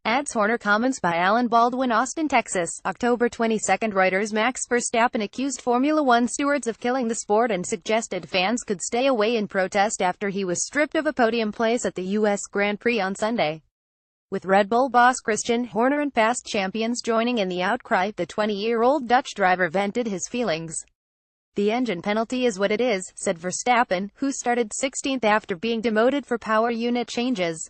Adds Horner. Comments by Alan Baldwin. Austin, Texas, October 22. Reuters. Max Verstappen accused Formula One stewards of killing the sport and suggested fans could stay away in protest after he was stripped of a podium place at the U.S. Grand Prix on Sunday. With Red Bull boss Christian Horner and past champions joining in the outcry, the 20-year-old Dutch driver vented his feelings. "The engine penalty is what it is," said Verstappen, who started 16th after being demoted for power unit changes.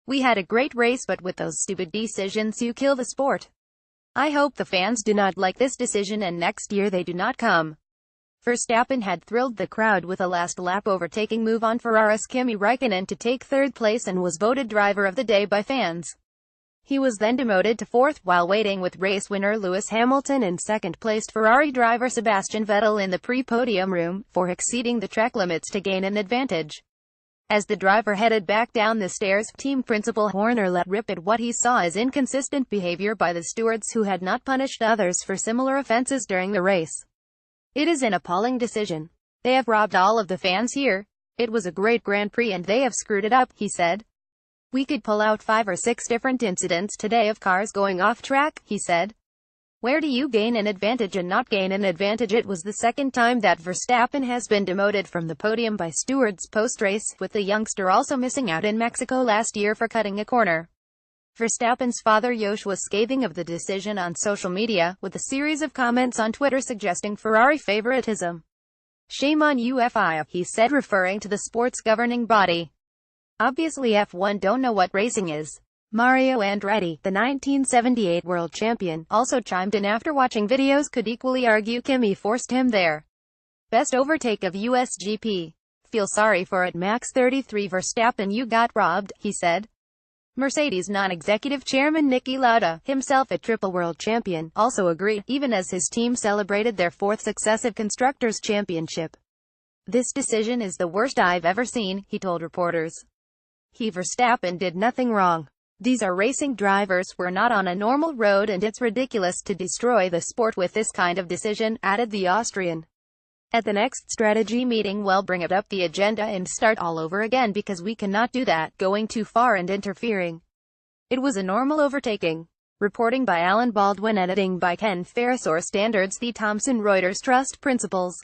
"We had a great race, but with those stupid decisions you kill the sport. I hope the fans do not like this decision and next year they do not come." Verstappen had thrilled the crowd with a last-lap overtaking move on Ferrari's Kimi Räikkönen to take third place and was voted driver of the day by fans. He was then demoted to fourth, while waiting with race winner Lewis Hamilton and second-placed Ferrari driver Sebastian Vettel in the pre-podium room, for exceeding the track limits to gain an advantage. As the driver headed back down the stairs, team principal Horner let rip at what he saw as inconsistent behavior by the stewards who had not punished others for similar offenses during the race. "It is an appalling decision. They have robbed all of the fans here. It was a great Grand Prix and they have screwed it up," he said. "We could pull out 5 or 6 different incidents today of cars going off track," he said. "Where do you gain an advantage and not gain an advantage?" It was the second time that Verstappen has been demoted from the podium by stewards post-race, with the youngster also missing out in Mexico last year for cutting a corner. Verstappen's father Jos was scathing of the decision on social media, with a series of comments on Twitter suggesting Ferrari favoritism. "Shame on you FIA," he said, referring to the sport's governing body. "Obviously F1 don't know what racing is." Mario Andretti, the 1978 world champion, also chimed in after watching videos. "Could equally argue Kimi forced him there. Best overtake of USGP. Feel sorry for it, Max 33. Verstappen, you got robbed," he said. Mercedes non-executive chairman Niki Lauda, himself a triple world champion, also agreed, even as his team celebrated their 4th successive Constructors' Championship. "This decision is the worst I've ever seen," he told reporters. Verstappen did nothing wrong. "These are racing drivers, we're not on a normal road and it's ridiculous to destroy the sport with this kind of decision," added the Austrian. "At the next strategy meeting we'll bring it up the agenda and start all over again because we cannot do that, going too far and interfering. It was a normal overtaking." Reporting by Alan Baldwin, editing by Ken Ferrisor. Standards. The Thomson Reuters Trust Principles.